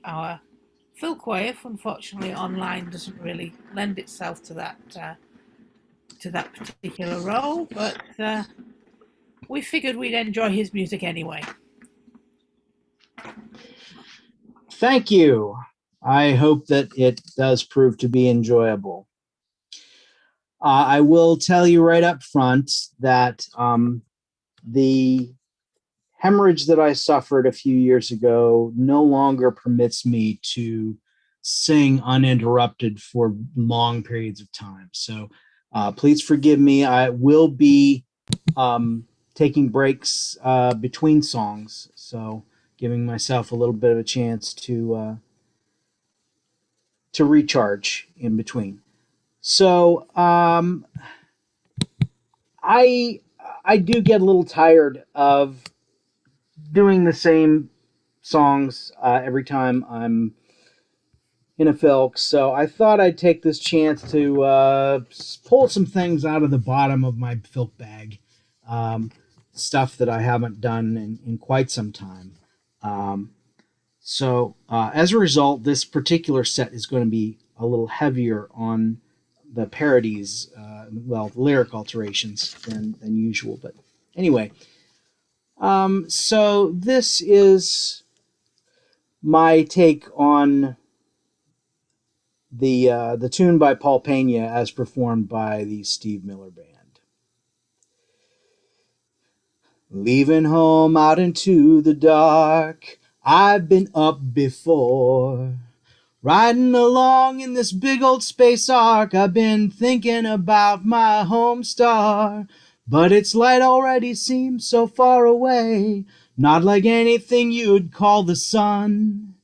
our FILK wave. Unfortunately, online doesn't really lend itself to that particular role, but we figured we'd enjoy his music anyway. Thank you. I hope that it does prove to be enjoyable. I will tell you right up front that the hemorrhage that I suffered a few years ago no longer permits me to sing uninterrupted for long periods of time. So please forgive me. I will be taking breaks between songs, so giving myself a little bit of a chance to recharge in between. So I I do get a little tired of doing the same songs every time I'm in a FILK, so I thought I'd take this chance to pull some things out of the bottom of my FILK bag, um, stuff that I haven't done in quite some time. So as a result, this particular set is going to be a little heavier on the parodies, well, the lyric alterations than usual. But anyway, so this is my take on the tune by Paul Pena as performed by the Steve Miller Band. Leaving home out into the dark, I've been up before. Riding along in this big old space ark, I've been thinking about my home star. But its light already seems so far away, not like anything you'd call the sun.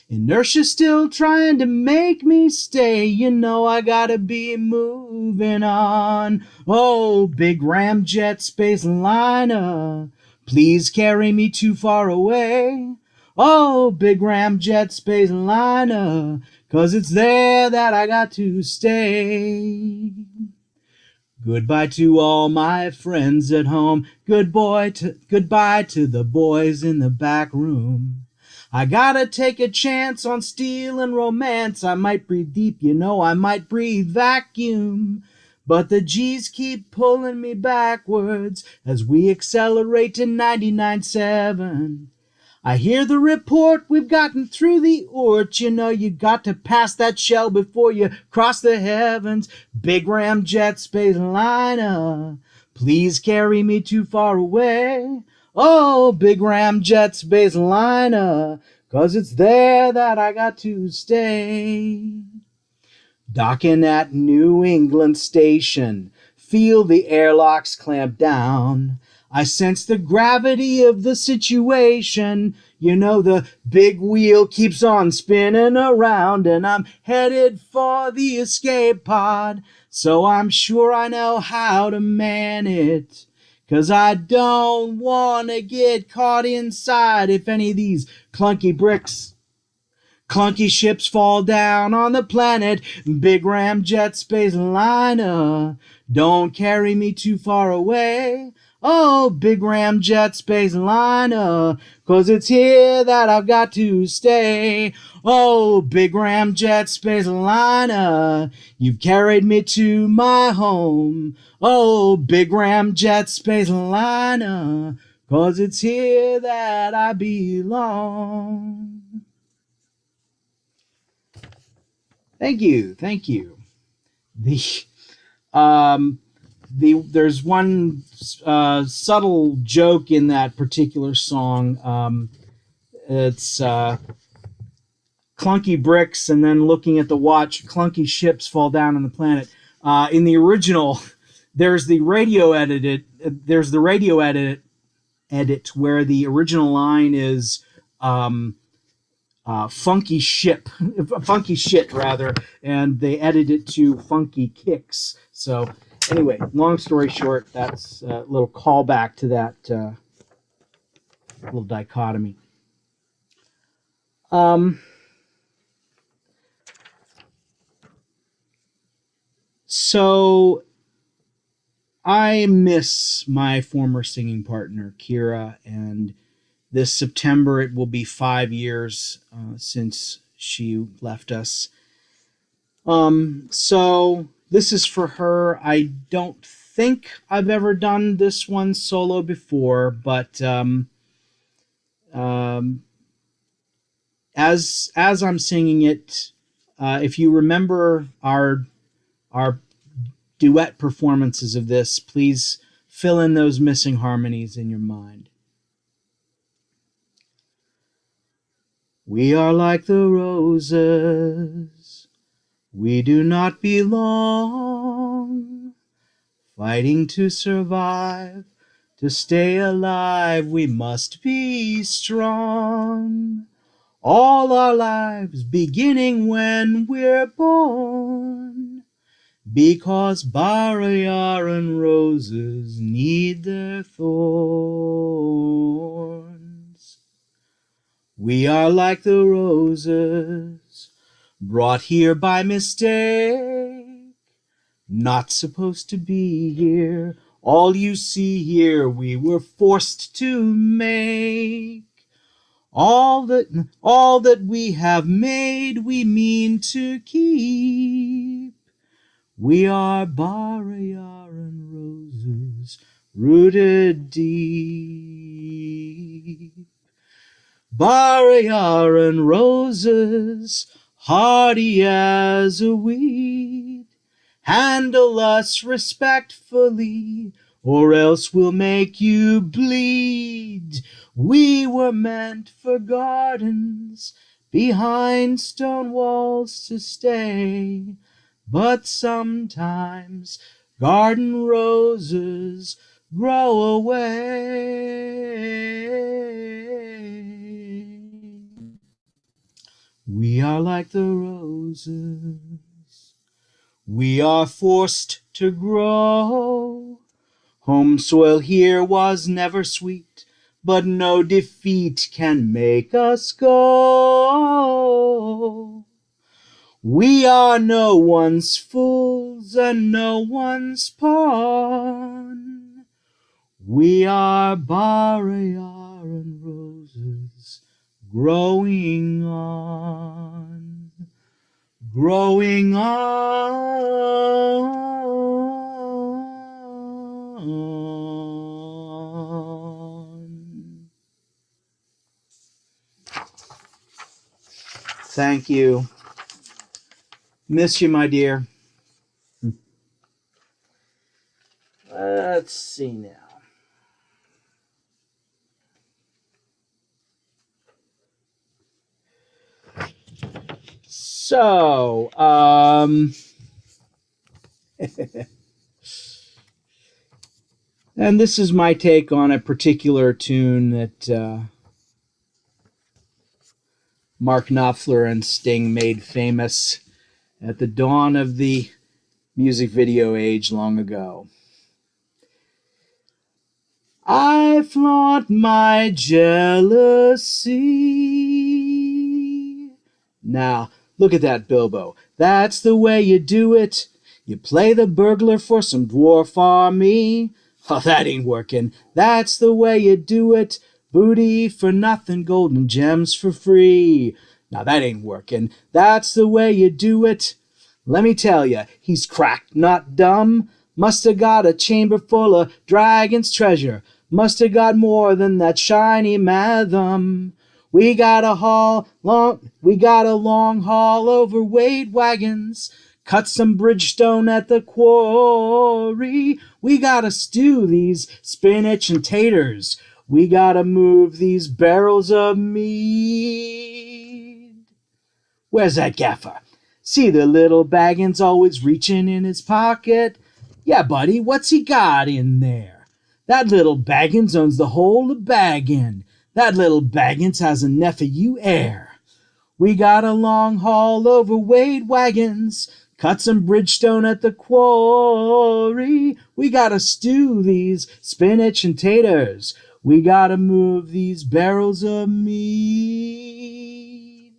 Inertia's still trying to make me stay. You know I gotta be moving on. Oh, big ramjet space liner, please carry me too far away. Oh, big ramjet space liner, 'cause it's there that I got to stay. Goodbye to all my friends at home. Goodbye to the boys in the back room. I gotta take a chance on steel and romance. I might breathe deep, you know, I might breathe vacuum. But the G's keep pulling me backwards as we accelerate to 99.7. I hear the report, we've gotten through the Oort. You know you got to pass that shell before you cross the heavens. Big ramjet space liner, please carry me too far away. Oh, big ramjet space liner, 'cause it's there that I got to stay. Docking at New England Station, feel the airlocks clamp down. I sense the gravity of the situation. You know the big wheel keeps on spinning around, and I'm headed for the escape pod. So I'm sure I know how to man it, 'cause I don't want to get caught inside if any of these clunky ships fall down on the planet. Big ramjet space liner, don't carry me too far away. Oh, big ramjet space liner, 'cause it's here that I've got to stay. Oh, big ramjet space liner, you've carried me to my home. Oh, big ramjet space liner, 'cause it's here that I belong. Thank you, thank you. The um, there's one subtle joke in that particular song. It's clunky bricks, and then looking at the watch, clunky ships fall down on the planet. In the original, there's the radio edited. There's the radio edit where the original line is. Funky funky shit rather, and they edited it to funky kicks. So anyway, long story short, that's a little callback to that little dichotomy. Um, so I miss my former singing partner Kira, and This September, it will be 5 years since she left us. So this is for her. I don't think I've ever done this one solo before, but as I'm singing it, if you remember our duet performances of this, please fill in those missing harmonies in your mind. We are like the roses, we do not belong, fighting to survive, to stay alive, we must be strong. All our lives beginning when we're born, because barnyard roses need their thorns. We are like the roses, brought here by mistake, not supposed to be here. All you see here we were forced to make. All that we have made we mean to keep. We are barnyard roses, rooted deep. Barnyard roses, hardy as a weed, handle us respectfully, or else we'll make you bleed. We were meant for gardens, behind stone walls to stay, but sometimes garden roses grow away. We are like the roses, we are forced to grow. Home soil here was never sweet, but no defeat can make us go. We are no one's fools and no one's pawn. We are barnyard roses, growing on, growing on. Thank you. Miss you, my dear. Let's see now. So, and this is my take on a particular tune that Mark Knopfler and Sting made famous at the dawn of the music video age long ago. I flaunt my jealousy. Now, look at that, Bilbo. That's the way you do it. You play the burglar for some dwarf army. Oh, that ain't working. That's the way you do it. Booty for nothing, golden gems for free. Now, that ain't working. That's the way you do it. Let me tell ya, he's cracked, not dumb. Must have got a chamber full of dragon's treasure. Must have got more than that shiny matham. We got a long haul over weight wagons. Cut some bridgestone at the quarry. We gotta stew these spinach and taters. We gotta move these barrels of meat. Where's that gaffer? See the little Baggins always reaching in his pocket? Yeah, buddy, what's he got in there? That little Baggins owns the whole of Baggin. That little Baggins has a nephew heir. We got a long haul over weight wagons. Cut some bridgestone at the quarry. We gotta stew these spinach and taters. We gotta move these barrels of meat.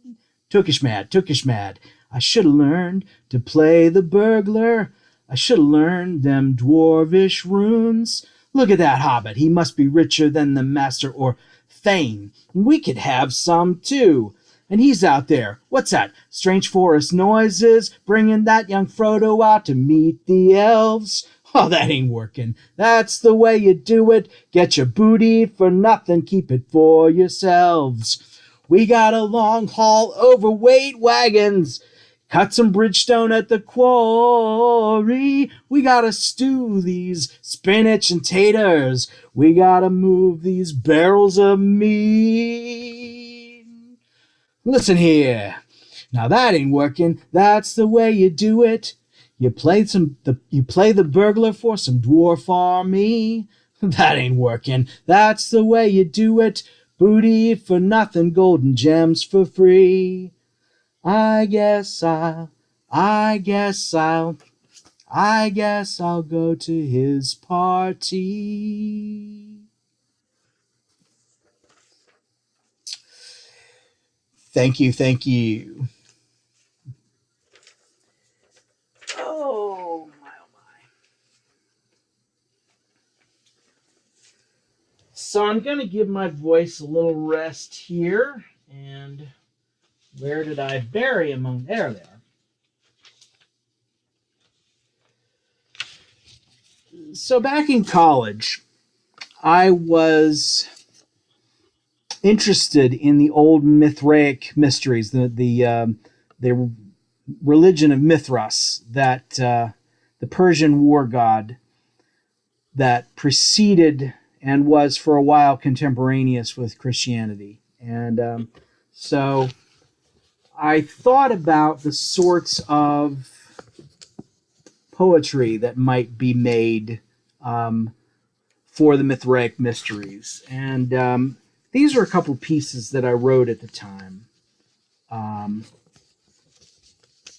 Tookish mad. I should have learned to play the burglar. I should have learned them dwarvish runes. Look at that hobbit. He must be richer than the master or fame. We could have some too. And he's out there. What's that? Strange forest noises, bringing that young Frodo out to meet the elves. Oh, that ain't working. That's the way you do it. Get your booty for nothing, keep it for yourselves. We got a long haul overweight wagons. Cut some bridgestone at the quarry. We gotta stew these spinach and taters. We gotta move these barrels of meat. Listen here. Now that ain't working. That's the way you do it. You play the burglar for some dwarf army. That ain't working. That's the way you do it. Booty for nothing, golden gems for free. I guess I'll go to his party. Thank you. Oh my. So I'm going to give my voice a little rest here. And where did I bury among? There they are. So back in college, I was interested in the old Mithraic mysteries, the religion of Mithras, that the Persian war god that preceded and was for a while contemporaneous with Christianity. And so I thought about the sorts of poetry that might be made for the Mithraic mysteries. And these are a couple pieces that I wrote at the time.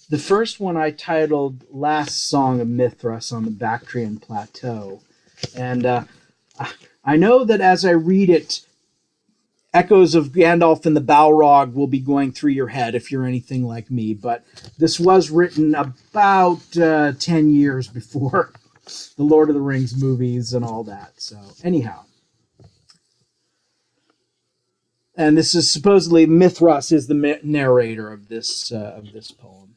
The first one I titled Last Song of Mithras on the Bactrian Plateau. And I know that as I read it, echoes of Gandalf and the Balrog will be going through your head if you're anything like me, but this was written about 10 years before the Lord of the Rings movies and all that. So anyhow. And this is supposedly Mithras is the narrator of this poem.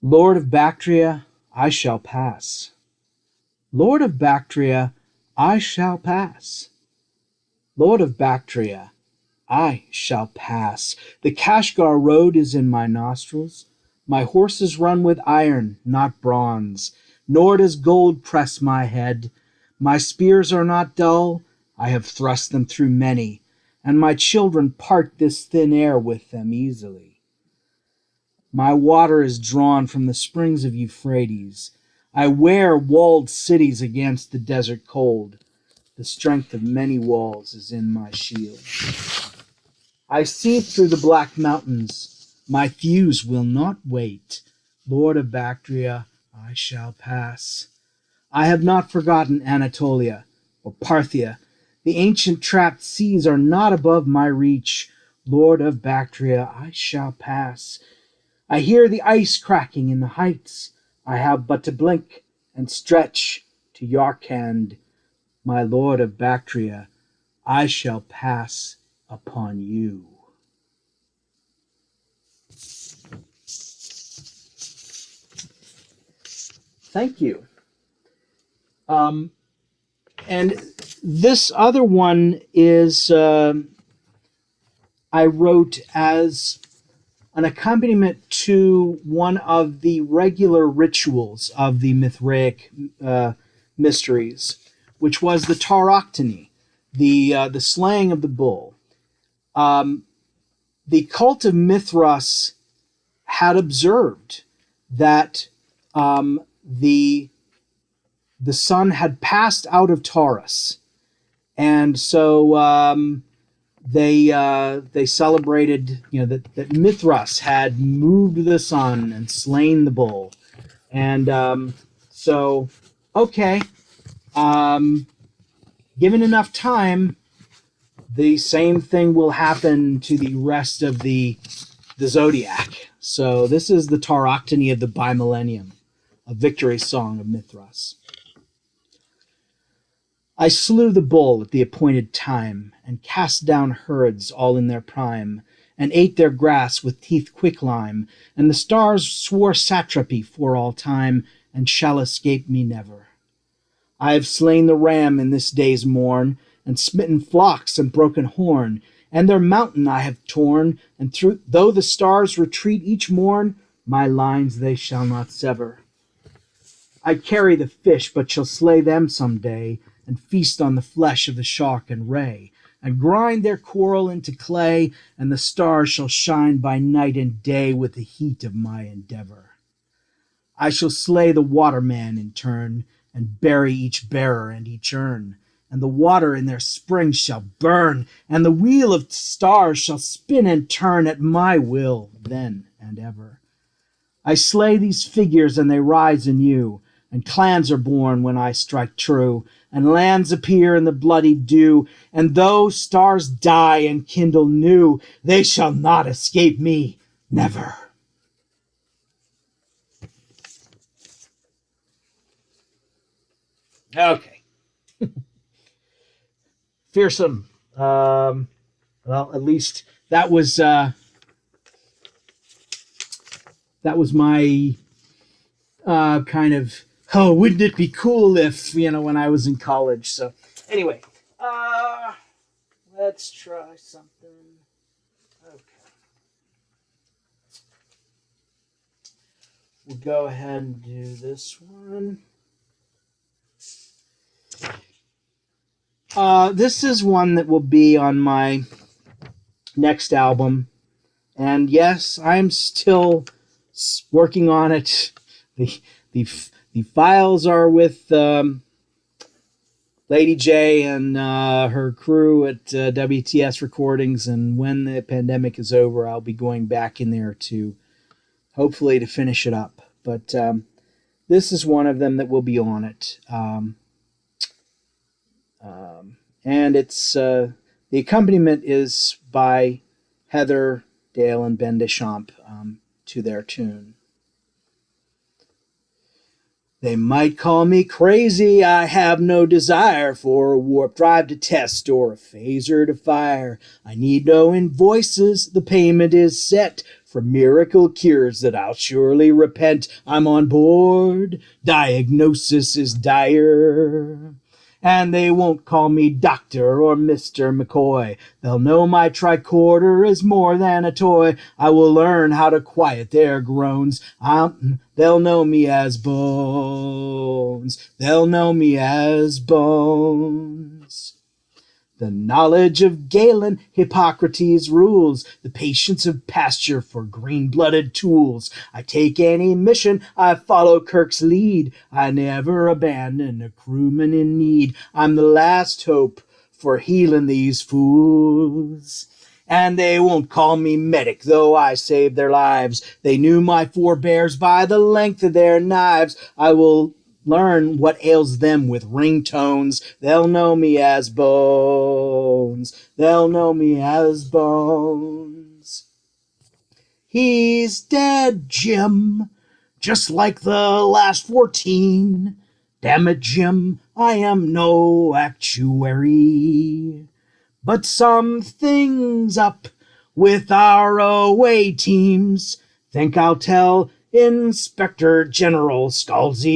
Lord of Bactria, I shall pass. Lord of Bactria, I shall pass. Lord of Bactria, I shall pass. The Kashgar road is in my nostrils. My horses run with iron, not bronze, nor does gold press my head. My spears are not dull, I have thrust them through many, and my children part this thin air with them easily. My water is drawn from the springs of Euphrates. I wear walled cities against the desert cold. The strength of many walls is in my shield. I see through the black mountains. My thews will not wait. Lord of Bactria, I shall pass. I have not forgotten Anatolia or Parthia. The ancient trapped seas are not above my reach. Lord of Bactria, I shall pass. I hear the ice cracking in the heights. I have but to blink and stretch to Yarkand. My Lord of Bactria, I shall pass upon you. Thank you. And this other one is I wrote as an accompaniment to one of the regular rituals of the Mithraic mysteries, which was the tauroctony, the slaying of the bull. The cult of Mithras had observed that the sun had passed out of Taurus, and so they celebrated, that Mithras had moved the sun and slain the bull, and so okay, given enough time, the same thing will happen to the rest of the zodiac. So this is the tauroctony of the bimillennium, a victory song of Mithras. I slew the bull at the appointed time, and cast down herds all in their prime, and ate their grass with teeth quicklime, and the stars swore satrapy for all time, and shall escape me never. I have slain the ram in this day's morn, and smitten flocks and broken horn, and their mountain I have torn, and though the stars retreat each morn, my lines they shall not sever. I carry the fish, but shall slay them some day, and feast on the flesh of the shark and ray, and grind their coral into clay, and the stars shall shine by night and day with the heat of my endeavor. I shall slay the waterman in turn, and bury each bearer and each urn, and the water in their springs shall burn, and the wheel of stars shall spin and turn at my will then and ever. I slay these figures, and they rise anew, and clans are born when I strike true, and lands appear in the bloody dew, and though stars die and kindle new, they shall not escape me, never. Okay. Fearsome. Well, at least that was my kind of, oh, wouldn't it be cool if, when I was in college. So anyway, let's try something. Okay. We'll go ahead and do this one. This is one that will be on my next album. And yes, I'm still working on it. The files are with Lady J and her crew at WTS Recordings, and when the pandemic is over, I'll be going back in there to hopefully to finish it up. But this is one of them that will be on it. And it's the accompaniment is by Heather, Dale, and Ben Deschamps to their tune. They might call me crazy, I have no desire for a warp drive to test or a phaser to fire. I need no invoices, the payment is set for miracle cures that I'll surely repent. I'm on board, diagnosis is dire. And they won't call me Doctor or Mr. McCoy. They'll know my tricorder is more than a toy. I will learn how to quiet their groans. They'll know me as Bones. They'll know me as Bones. The knowledge of Galen, Hippocrates rules, the patience of pasture for green-blooded tools. I take any mission, I follow Kirk's lead. I never abandon a crewman in need. I'm the last hope for healing these fools. And they won't call me medic, though I saved their lives. They knew my forebears by the length of their knives. I will learn what ails them with ringtones. They'll know me as Bones. They'll know me as Bones. He's dead, Jim, just like the last 14. Damn it, Jim, I am no actuary. But something's up with our away teams. Think I'll tell Inspector General Scalzi.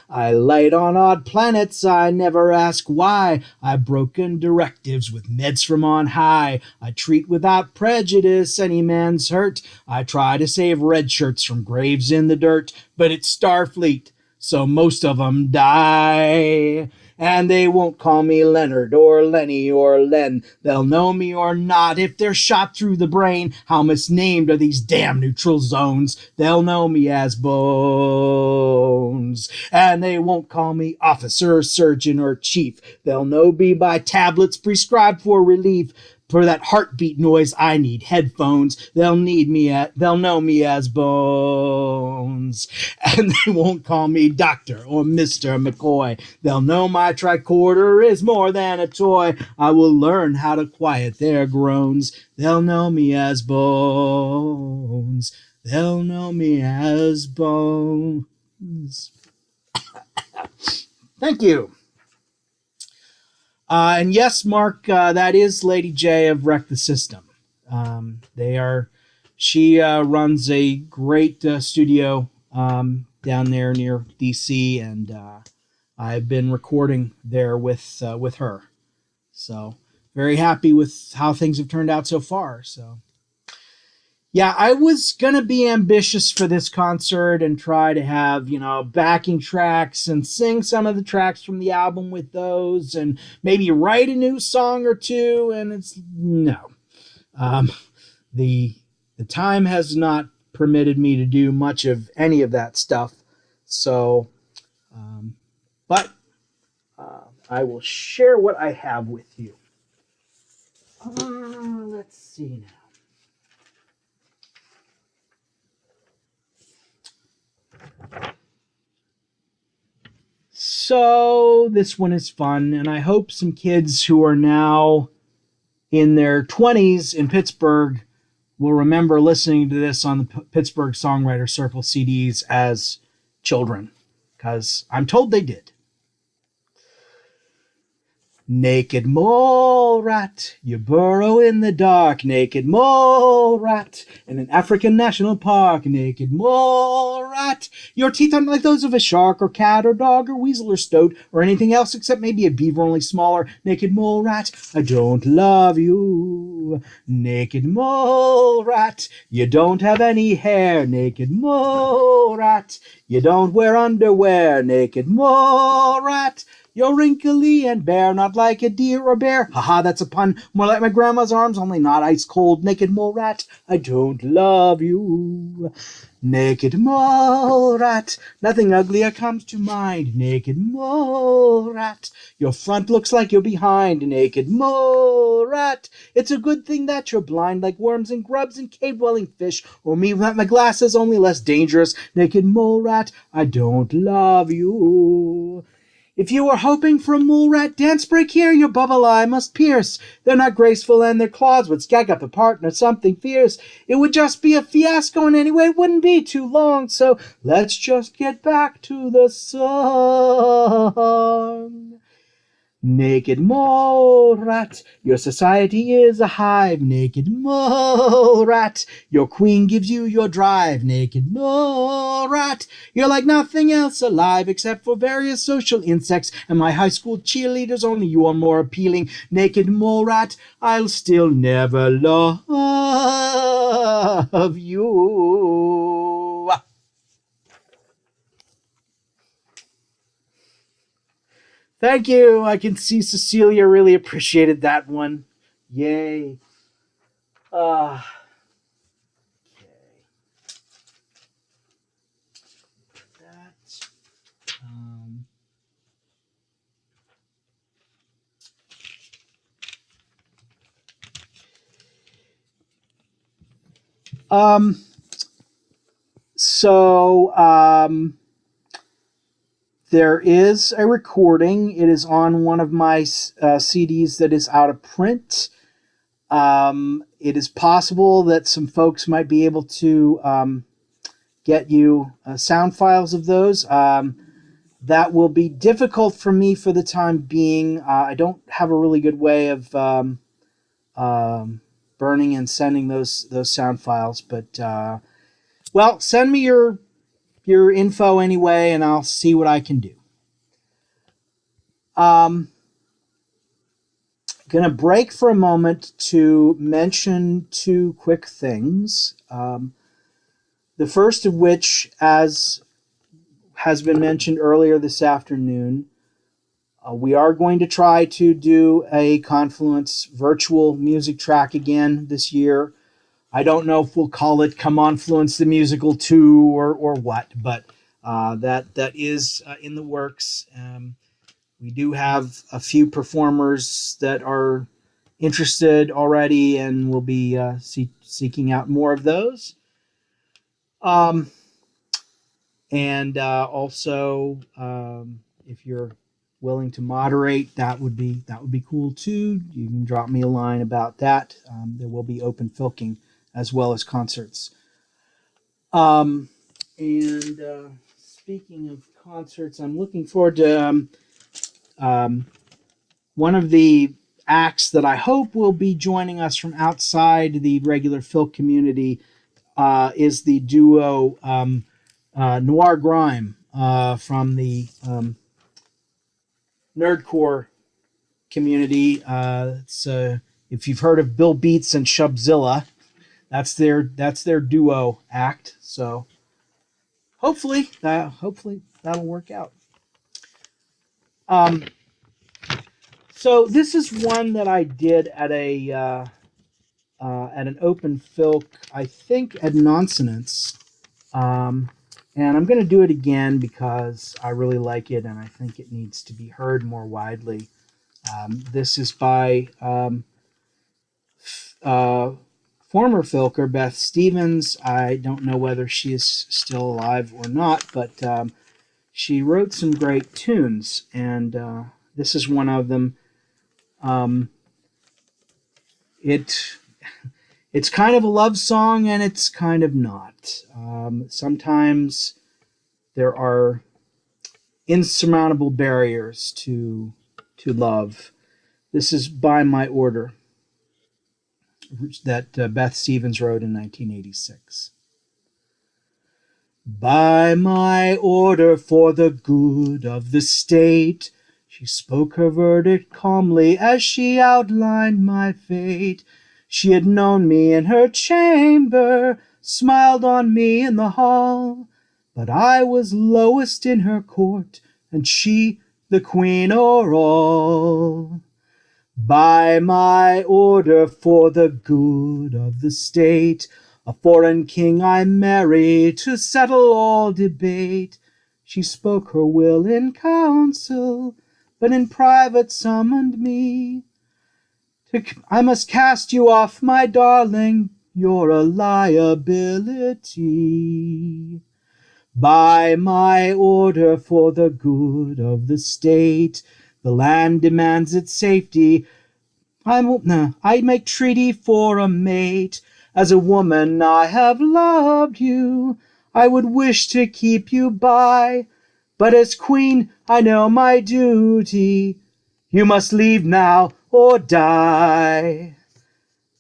I light on odd planets, I never ask why. I've broken directives with meds from on high. I treat without prejudice any man's hurt. I try to save red shirts from graves in the dirt, but it's Starfleet, so most of 'em die. And they won't call me Leonard or Lenny or Len. They'll know me or not if they're shot through the brain. How misnamed are these damn neutral zones? They'll know me as Bones. And they won't call me officer, surgeon, or chief. They'll know me by tablets prescribed for relief. For that heartbeat noise, I need headphones. They'll know me as Bones. And they won't call me Doctor or Mr. McCoy. They'll know my tricorder is more than a toy. I will learn how to quiet their groans. They'll know me as Bones. They'll know me as Bones. Thank you. And yes, Mark, that is Lady J of Wreck the System. She runs a great studio down there near DC, and I've been recording there with her. So very happy with how things have turned out so far. So yeah, I was gonna be ambitious for this concert and try to have, backing tracks and sing some of the tracks from the album with those, and maybe write a new song or two. And it's no, um, the the time has not permitted me to do much of any of that stuff. So, but I will share what I have with you. Let's see now. So this one is fun, and I hope some kids who are now in their 20s in Pittsburgh will remember listening to this on the Pittsburgh Songwriter Circle CDs as children, because I'm told they did. Naked mole rat, you burrow in the dark. Naked mole rat, in an African national park. Naked mole rat, your teeth aren't like those of a shark or cat or dog or weasel or stoat or anything else except maybe a beaver, only smaller. Naked mole rat, I don't love you. Naked mole rat, you don't have any hair. Naked mole rat, you don't wear underwear. Naked mole rat, you're wrinkly and bare, not like a deer or bear. Haha, that's a pun. More like my grandma's arms, only not ice cold. Naked mole rat, I don't love you. Naked mole rat, nothing uglier comes to mind. Naked mole rat, your front looks like your behind. Naked mole rat, it's a good thing that you're blind, like worms and grubs and cave-dwelling fish. Or me without my glasses, only less dangerous. Naked mole rat, I don't love you. If you were hoping for a mole rat dance break here, your bubble eye must pierce. They're not graceful and their claws would skag up a partner, something fierce. It would just be a fiasco, and anyway it wouldn't be too long. So let's just get back to the song. Naked mole rat, your society is a hive. Naked mole rat, your queen gives you your drive. Naked mole rat, you're like nothing else alive except for various social insects and my high school cheerleaders. Only you are more appealing. Naked mole rat, I'll still never love you. Thank you. I can see Cecilia really appreciated that one. Yay. Okay. That. Um, um, so, there is a recording. It is on one of my CDs that is out of print. It is possible that some folks might be able to get you sound files of those. That will be difficult for me for the time being. I don't have a really good way of burning and sending those sound files, but well, send me your info anyway, and I'll see what I can do. Going to break for a moment to mention two quick things. The first of which, as has been mentioned earlier this afternoon, we are going to try to do a Confluence virtual music track again this year. I don't know if we'll call it Come On Fluence the Musical 2 or what, but that is in the works. We do have a few performers that are interested already, and we'll be seeking out more of those. And also, if you're willing to moderate, that would be cool too. You can drop me a line about that. There will be open filking as well as concerts. And speaking of concerts, I'm looking forward to one of the acts that I hope will be joining us from outside the regular FILK community is the duo Noir Grime from the nerdcore community. If you've heard of Bill Beats and Shubzilla, that's their duo act. So hopefully that'll work out. So this is one that I did at an open FILK, I think at Nonsonance. And I'm going to do it again because I really like it and I think it needs to be heard more widely. This is by former FILKer Beth Stevens. I don't know whether she is still alive or not, but she wrote some great tunes, and this is one of them. It's kind of a love song, and it's kind of not. Sometimes there are insurmountable barriers to love. This is By My Order that Beth Stevens wrote in 1986. By my order, for the good of the state, she spoke her verdict calmly as she outlined my fate. She had known me in her chamber, smiled on me in the hall, but I was lowest in her court, and she the queen o'er all. By my order, for the good of the state, a foreign king I marry to settle all debate. She spoke her will in council, but in private summoned me. I must cast you off, my darling, you're a liability. By my order, for the good of the state, the land demands its safety. I make treaty for a mate. As a woman I have loved you. I would wish to keep you by, but as queen I know my duty. You must leave now or die.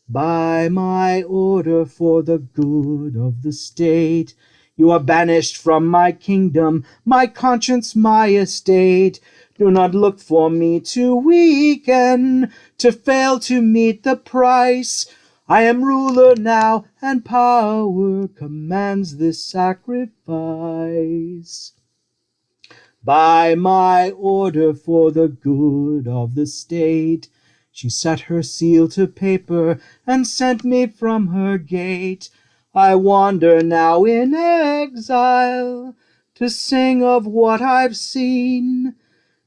By my order, for the good of the state, you are banished from my kingdom, my conscience, my estate. Do not look for me to weaken, to fail to meet the price. I am ruler now, and power commands this sacrifice. By my order, for the good of the state, she set her seal to paper and sent me from her gate. I wander now in exile to sing of what I've seen,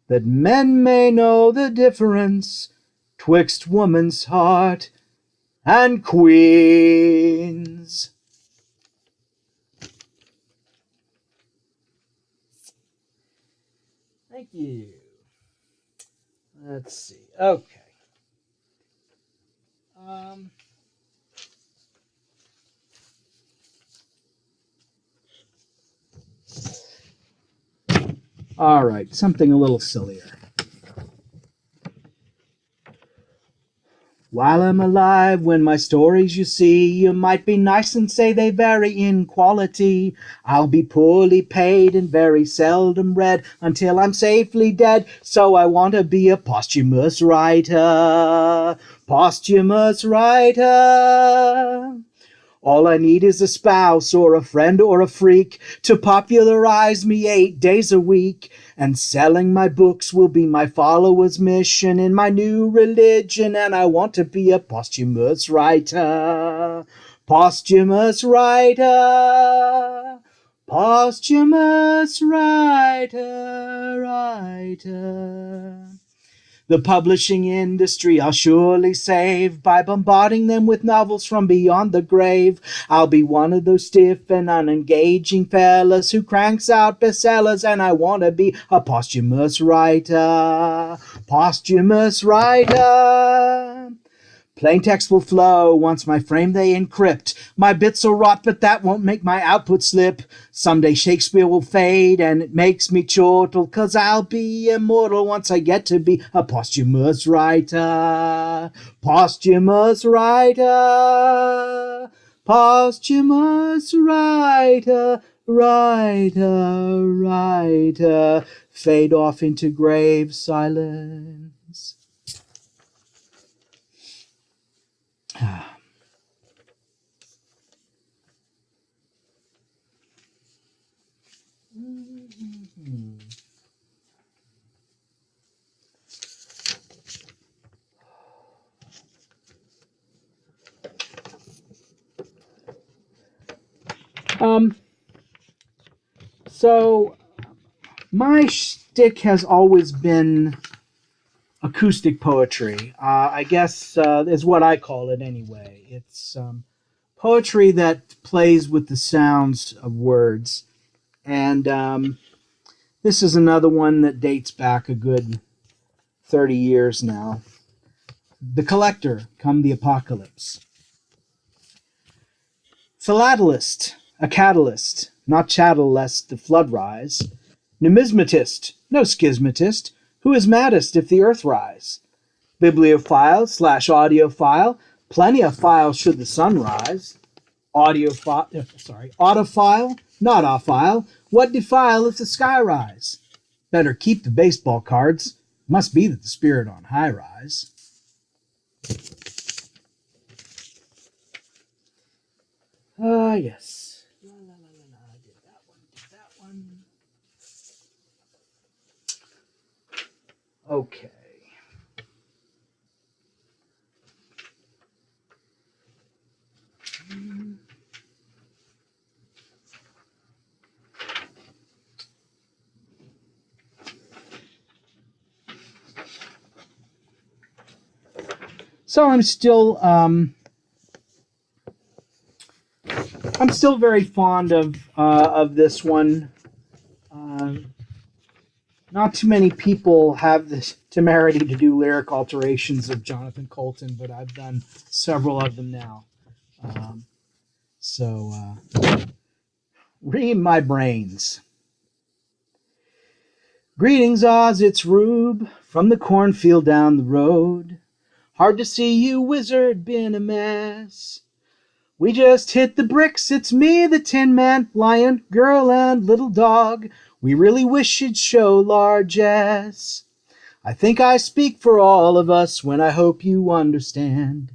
that men may know the difference twixt woman's heart and queen's. Thank you. Let's see. Okay. All right, something a little sillier. While I'm alive, when my stories you see, you might be nice and say they vary in quality. I'll be poorly paid and very seldom read until I'm safely dead, so I want to be a posthumous writer. Posthumous writer. All I need is a spouse or a friend or a freak to popularize me 8 days a week. And selling my books will be my followers' mission in my new religion. And I want to be a posthumous writer. Posthumous writer. Posthumous writer. The publishing industry I'll surely save by bombarding them with novels from beyond the grave. I'll be one of those stiff and unengaging fellas who cranks out bestsellers, and I want to be a posthumous writer. Posthumous writer. Plain text will flow once my frame they encrypt. My bits will rot, but that won't make my output slip. Someday Shakespeare will fade, and it makes me chortle, 'cause I'll be immortal once I get to be a posthumous writer. Posthumous writer. Posthumous writer. Writer. Fade off into grave silence. So my shtick has always been acoustic poetry. I guess is what I call it anyway. It's poetry that plays with the sounds of words. And this is another one that dates back a good 30 years now. The Collector, Come the Apocalypse. Philatelist, a catalyst, not chattel lest the flood rise. Numismatist, no schismatist, who is maddest if the earth rise? Bibliophile / audiophile, plenty of files should the sun rise. Autophile, not ophile, what defile if the sky rise? Better keep the baseball cards, must be that the spirit on high rise. Yes. Did that one. Okay. So I'm still very fond of this one. Not too many people have the temerity to do lyric alterations of Jonathan Colton, but I've done several of them now. Ream my brains. Greetings, Oz, it's Rube from the cornfield down the road. Hard to see you, wizard, been a mess. We just hit the bricks, it's me, the Tin Man, lion, girl, and little dog. We really wish you'd show largesse. I think I speak for all of us when I hope you understand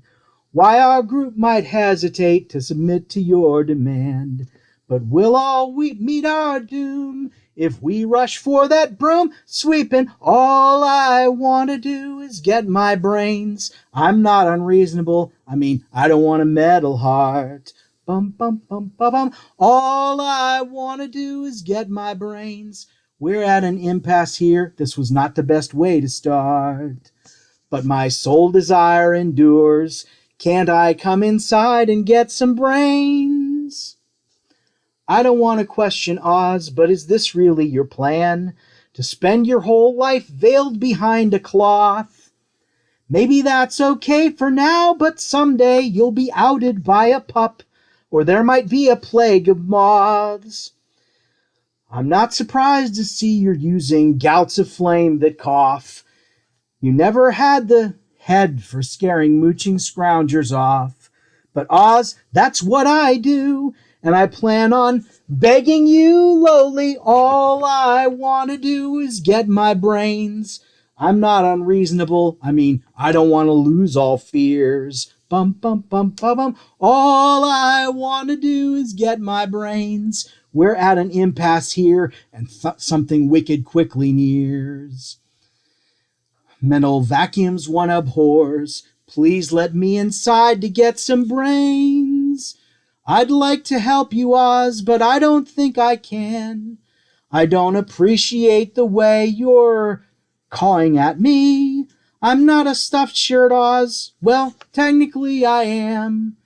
why our group might hesitate to submit to your demand. But we'll all meet our doom if we rush for that broom sweeping. All I want to do is get my brains. I'm not unreasonable. I don't want a metal heart. Bum, bum, bum, bum, bum. All I want to do is get my brains. We're at an impasse here. This was not the best way to start. But my sole desire endures. Can't I come inside and get some brains? I don't want to question Oz, but is this really your plan? To spend your whole life veiled behind a cloth? Maybe that's okay for now, but someday you'll be outed by a pup, or there might be a plague of moths. I'm not surprised to see you're using gouts of flame that cough. You never had the head for scaring mooching scroungers off. But Oz, that's what I do, and I plan on begging you lowly. All I want to do is get my brains. I'm not unreasonable. I don't want to lose all fears. Bum, bum, bum, bum, bum. All I want to do is get my brains. We're at an impasse here, and something wicked quickly nears. Mental vacuums one abhors. Please let me inside to get some brains. I'd like to help you, Oz, but I don't think I can. I don't appreciate the way you're cawing at me. I'm not a stuffed shirt, Oz. Well, technically I am.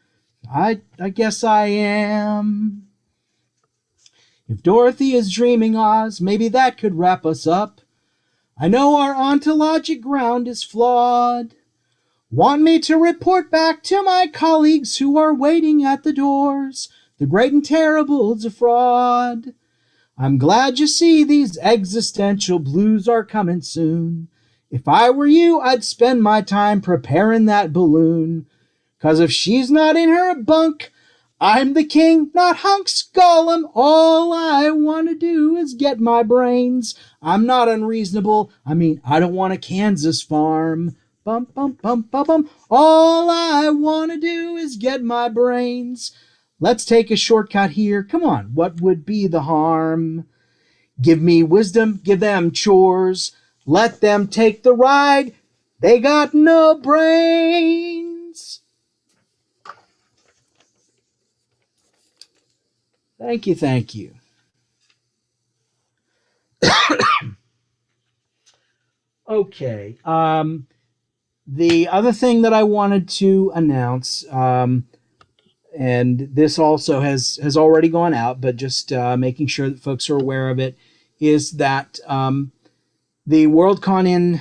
I guess I am. If Dorothy is dreaming, Oz, maybe that could wrap us up. I know our ontologic ground is flawed. Want me to report back to my colleagues who are waiting at the doors? The great and terrible's a fraud. I'm glad you see these existential blues are coming soon. If I were you, I'd spend my time preparing that balloon. 'Cause if she's not in her bunk, I'm the king, not hunks, Gollum. All I want to do is get my brains. I'm not unreasonable. I mean, I don't want a Kansas farm. Bum, bum, bum, bum, bum. All I want to do is get my brains. Let's take a shortcut here. Come on, what would be the harm? Give me wisdom, give them chores. Let them take the ride. They got no brains. Thank you, thank you. Okay. The other thing that I wanted to announce, and this also has already gone out, but just making sure that folks are aware of it, is that the Worldcon in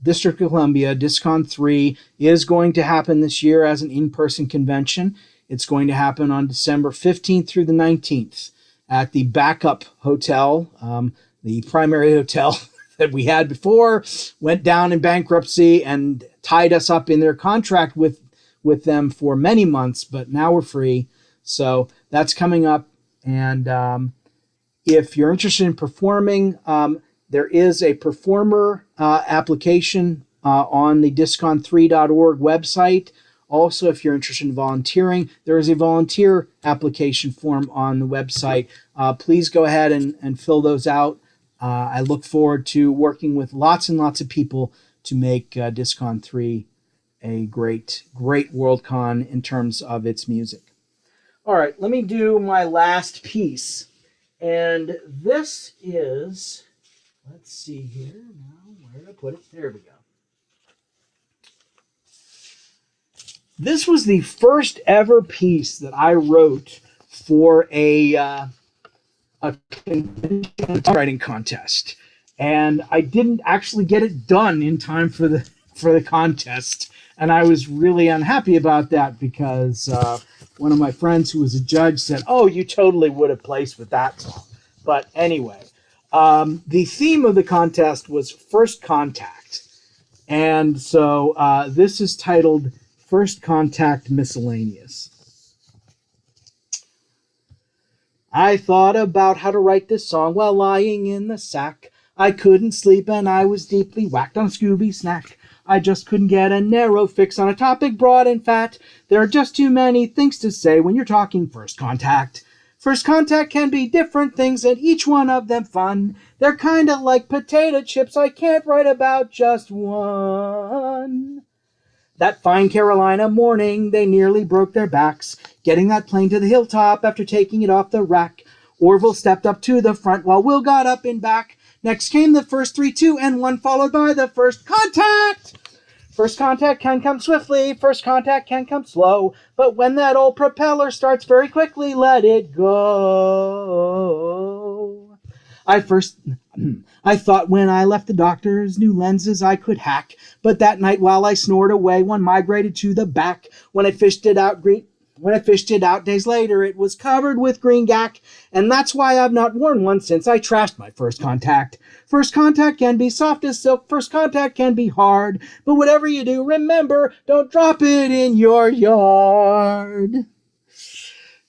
District of Columbia, DisCon 3, is going to happen this year as an in-person convention. It's going to happen on December 15th through the 19th at the Backup Hotel, the primary hotel that we had before, went down in bankruptcy and tied us up in their contract with them for many months, but now we're free. So that's coming up. And if you're interested in performing, there is a performer application on the discon3.org website. Also, if you're interested in volunteering, there is a volunteer application form on the website. Please go ahead and fill those out. I look forward to working with lots and lots of people to make DisCon 3 a great, great Worldcon in terms of its music. All right, let me do my last piece. And this is, let's see here now, where did I put it? There we go. This was the first ever piece that I wrote for a writing contest, and I didn't actually get it done in time for the contest, and I was really unhappy about that because one of my friends who was a judge said, "Oh, you totally would have placed with that song." But anyway, the theme of the contest was First Contact, and so this is titled First Contact Miscellaneous. I thought about how to write this song while lying in the sack. I couldn't sleep and I was deeply whacked on a Scooby snack. I just couldn't get a narrow fix on a topic broad and fat. There are just too many things to say when you're talking first contact. First contact can be different things and each one of them fun. They're kinda like potato chips, I can't write about just one. That fine Carolina morning, they nearly broke their backs, getting that plane to the hilltop after taking it off the rack. Orville stepped up to the front while Will got up and back. Next came the first 3, 2, and 1, followed by the first contact. First contact can come swiftly, first contact can come slow, but when that old propeller starts very quickly, let it go. I thought when I left the doctor's new lenses I could hack, but that night while I snored away, one migrated to the back. When I fished it out days later, it was covered with green gack, and that's why I've not worn one since I trashed my first contact. First contact can be soft as silk, first contact can be hard, but whatever you do, remember, don't drop it in your yard.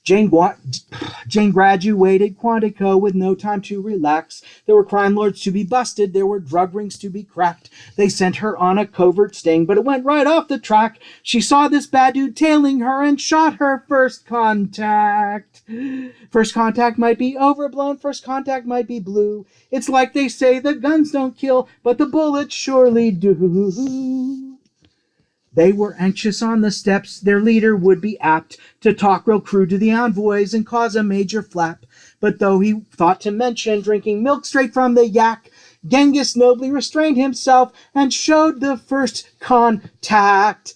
Jane graduated Quantico with no time to relax. There were crime lords to be busted. There were drug rings to be cracked. They sent her on a covert sting, but it went right off the track. She saw this bad dude tailing her and shot her first contact. First contact might be overblown. First contact might be blue. It's like they say the guns don't kill, but the bullets surely do. They were anxious on the steps. Their leader would be apt to talk real crude to the envoys and cause a major flap. But though he thought to mention drinking milk straight from the yak, Genghis nobly restrained himself and showed the first contact.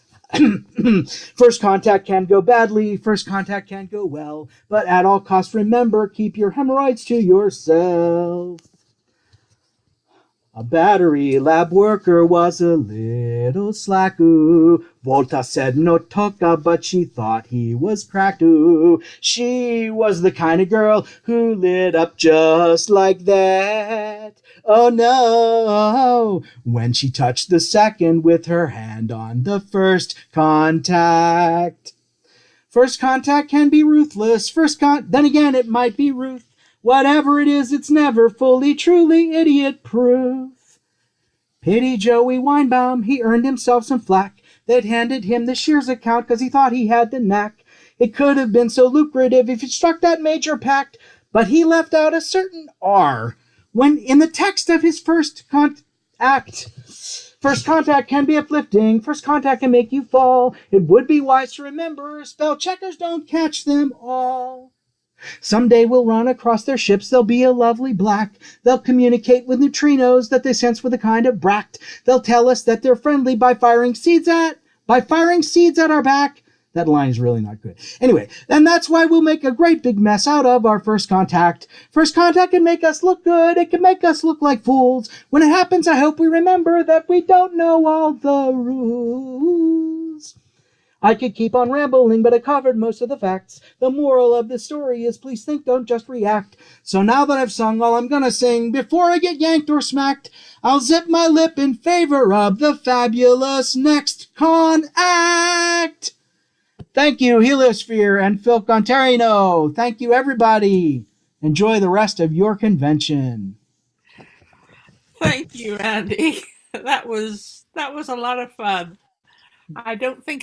First contact can go badly, first contact can go well, but at all costs remember, keep your hemorrhoids to yourself. A battery lab worker was a little slack, ooh. Volta said no toca, but she thought he was cracked, ooh. She was the kind of girl who lit up just like that. Oh no, when she touched the second with her hand on the first contact. First contact can be ruthless. Then again, it might be Ruth. Whatever it is, it's never fully, truly idiot-proof. Pity Joey Weinbaum, he earned himself some flack. They'd handed him the Shears account 'cause he thought he had the knack. It could have been so lucrative if he struck that major pact, but he left out a certain R when in the text of his first act. First contact can be uplifting. First contact can make you fall. It would be wise to remember, spell checkers don't catch them all. Someday we'll run across their ships. They'll be a lovely black. They'll communicate with neutrinos that they sense with a kind of bract. They'll tell us that they're friendly by firing seeds at our back. That line is really not good. Anyway, and that's why we'll make a great big mess out of our first contact. First contact can make us look good. It can make us look like fools. When it happens, I hope we remember that we don't know all the rules. I could keep on rambling, but I covered most of the facts. The moral of this story is please think, don't just react. So now that I've sung all I'm gonna sing, before I get yanked or smacked, I'll zip my lip in favor of the fabulous next con act. Thank you, HELIOSPHERE and FILK Ontario. Thank you, everybody. Enjoy the rest of your convention. Thank you, Randy. That was a lot of fun. I don't think